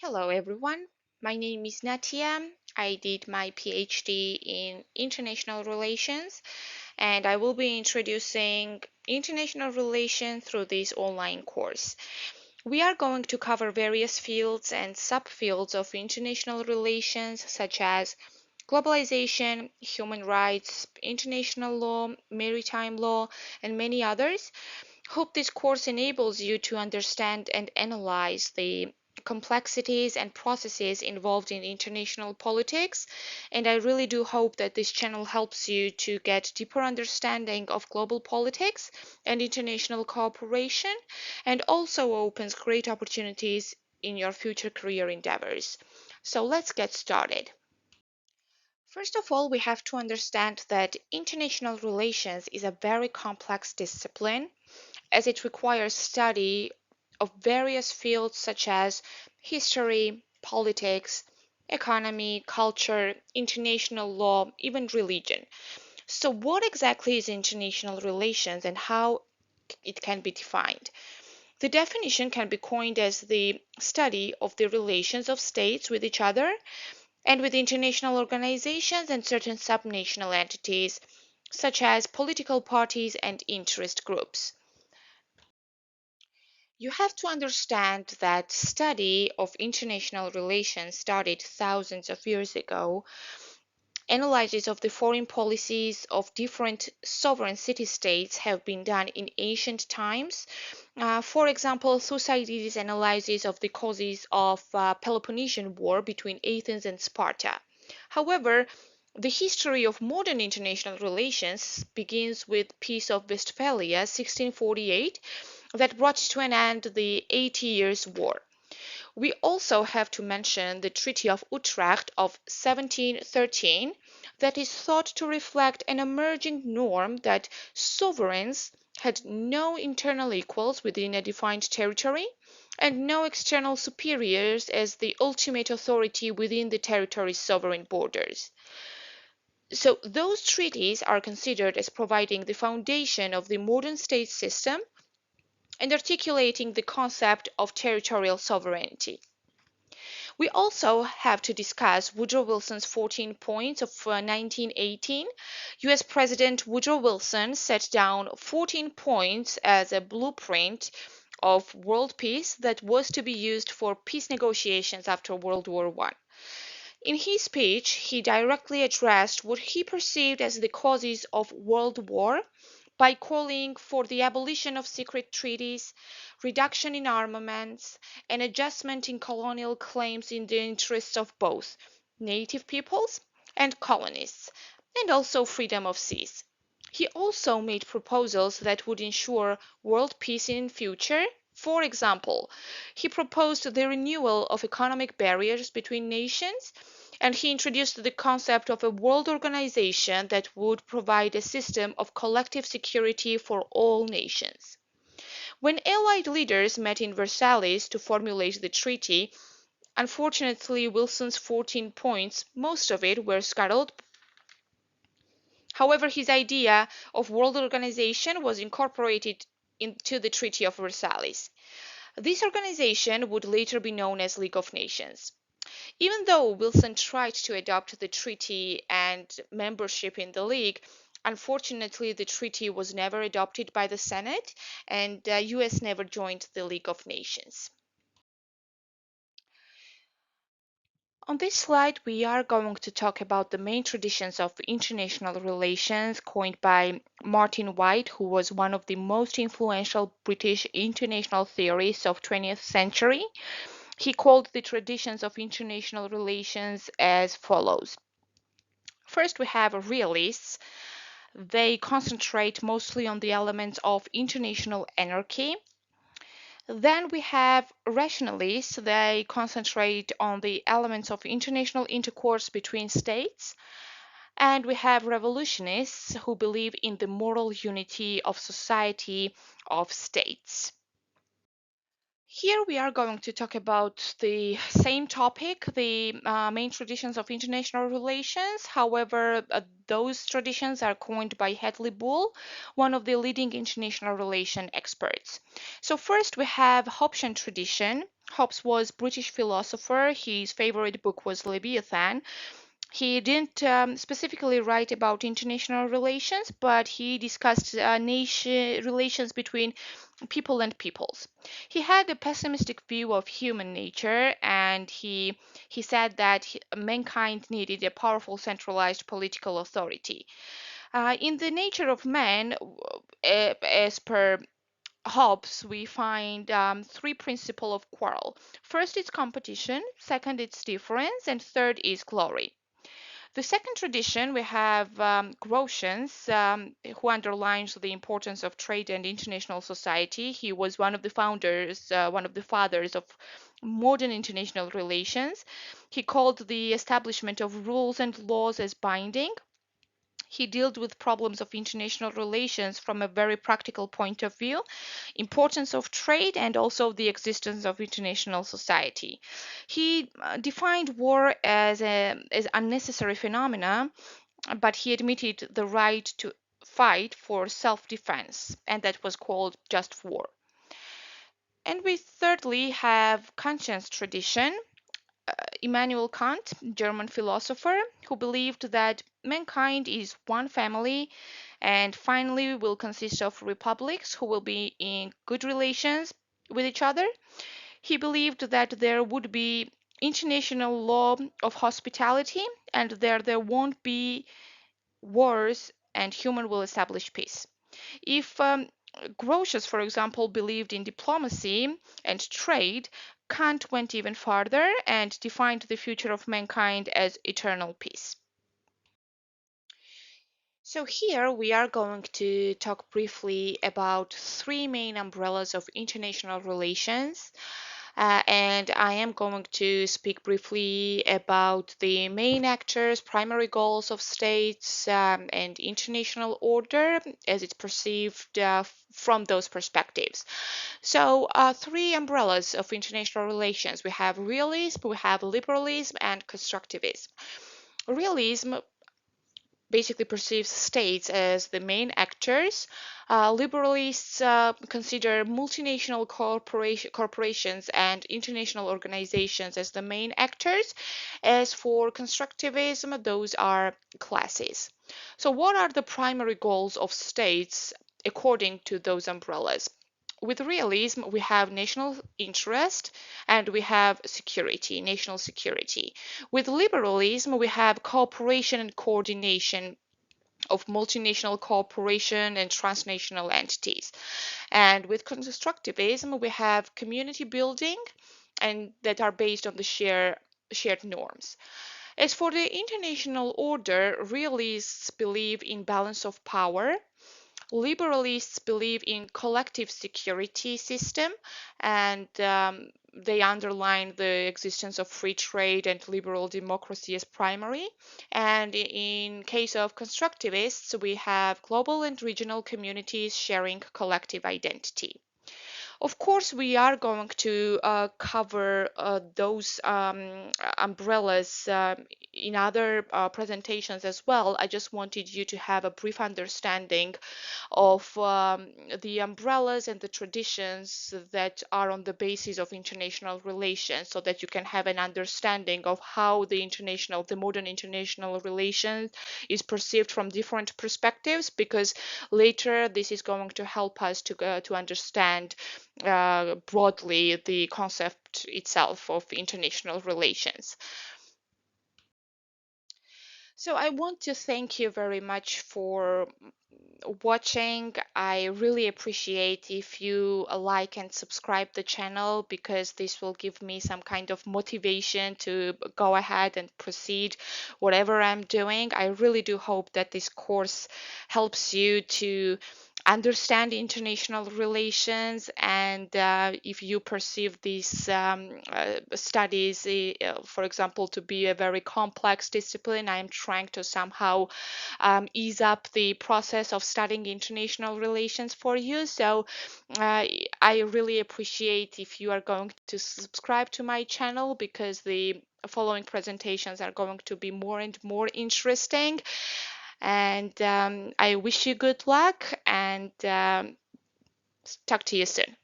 Hello, everyone. My name is Natia. I did my PhD in international relations, and I will be introducing international relations through this online course. We are going to cover various fields and subfields of international relations, such as globalization, human rights, international law, maritime law, and many others. Hope this course enables you to understand and analyze the complexities and processes involved in international politics. And I really do hope that this channel helps you to get deeper understanding of global politics and international cooperation, and also opens great opportunities in your future career endeavors. So let's get started. First of all, we have to understand that international relations is a very complex discipline as it requires study of various fields such as history, politics, economy, culture, international law, even religion. So, what exactly is international relations and how it can be defined? The definition can be coined as the study of the relations of states with each other and with international organizations and certain subnational entities, such as political parties and interest groups. You have to understand that study of international relations started thousands of years ago. Analyses of the foreign policies of different sovereign city-states have been done in ancient times. For example, Thucydides' analysis of the causes of Peloponnesian War between Athens and Sparta. However, the history of modern international relations begins with Peace of Westphalia 1648 that brought to an end the 80 Years' War. We also have to mention the Treaty of Utrecht of 1713 that is thought to reflect an emerging norm that sovereigns had no internal equals within a defined territory and no external superiors as the ultimate authority within the territory's sovereign borders. So those treaties are considered as providing the foundation of the modern state system and articulating the concept of territorial sovereignty. We also have to discuss Woodrow Wilson's 14 points of 1918. US President Woodrow Wilson set down 14 points as a blueprint of world peace that was to be used for peace negotiations after World War I. In his speech, he directly addressed what he perceived as the causes of world war by calling for the abolition of secret treaties, reduction in armaments, and adjustment in colonial claims in the interests of both native peoples and colonists, and also freedom of seas. He also made proposals that would ensure world peace in future. For example, he proposed the renewal of economic barriers between nations, and he introduced the concept of a world organization that would provide a system of collective security for all nations. When Allied leaders met in Versailles to formulate the treaty, unfortunately Wilson's 14 points, most of it were scuttled. However, his idea of world organization was incorporated into the Treaty of Versailles. This organization would later be known as League of Nations. Even though Wilson tried to adopt the treaty and membership in the League, unfortunately the treaty was never adopted by the Senate and the US never joined the League of Nations. On this slide, we are going to talk about the main traditions of international relations coined by Martin White, who was one of the most influential British international theorists of 20th century. He called the traditions of international relations as follows. First, we have realists. They concentrate mostly on the elements of international anarchy. Then we have rationalists. They concentrate on the elements of international intercourse between states. And we have revolutionists who believe in the moral unity of society of states. Here we are going to talk about the same topic, the main traditions of international relations. However, those traditions are coined by Hadley Bull, one of the leading international relation experts. So first we have Hobbesian tradition. Hobbes was British philosopher. His favorite book was Leviathan. He didn't specifically write about international relations, but he discussed nation relations between people and peoples. He had a pessimistic view of human nature, and he said that mankind needed a powerful centralized political authority. In the nature of man, as per Hobbes, we find three principles of quarrel. First is competition, second is difference, and third is glory. The second tradition, we have Grotius, who underlines the importance of trade and international society. He was one of the founders, one of the fathers of modern international relations. He called the establishment of rules and laws as binding. He dealt with problems of international relations from a very practical point of view, importance of trade, and also the existence of international society. He defined war as unnecessary phenomena, but he admitted the right to fight for self-defense, and that was called just war. And we thirdly have Kantian's tradition. Immanuel Kant, German philosopher, who believed that mankind is one family and finally will consist of republics who will be in good relations with each other. He believed that there would be international law of hospitality and there won't be wars and human will establish peace. If Grotius, for example, believed in diplomacy and trade, Kant went even farther and defined the future of mankind as eternal peace. So here we are going to talk briefly about three main umbrellas of international relations. And I am going to speak briefly about the main actors, primary goals of states, and international order as it's perceived from those perspectives. So, three umbrellas of international relations. We have realism, we have liberalism, and constructivism. Realism basically perceives states as the main actors. Liberalists consider multinational corporations and international organizations as the main actors. As for constructivism, those are classes. So, what are the primary goals of states according to those umbrellas? With realism, we have national interest and we have security, national security. With liberalism, we have cooperation and coordination of multinational cooperation and transnational entities. And with constructivism, we have community building and that are based on the shared norms. As for the international order, realists believe in balance of power. Liberalists believe in collective security system and they underline the existence of free trade and liberal democracy as primary. And in case of constructivists, we have global and regional communities sharing collective identity. Of course, we are going to cover those umbrellas in other presentations as well. I just wanted you to have a brief understanding of the umbrellas and the traditions that are on the basis of international relations so that you can have an understanding of how the modern international relations is perceived from different perspectives, because later this is going to help us to understand broadly the concept itself of international relations. So I want to thank you very much for watching. I really appreciate if you like and subscribe the channel, because this will give me some kind of motivation to go ahead and proceed whatever I'm doing. I really do hope that this course helps you to understand international relations, and if you perceive these studies, for example, to be a very complex discipline, I'm trying to somehow ease up the process of studying international relations for you. So I really appreciate if you are going to subscribe to my channel, because the following presentations are going to be more and more interesting. And I wish you good luck and talk to you soon.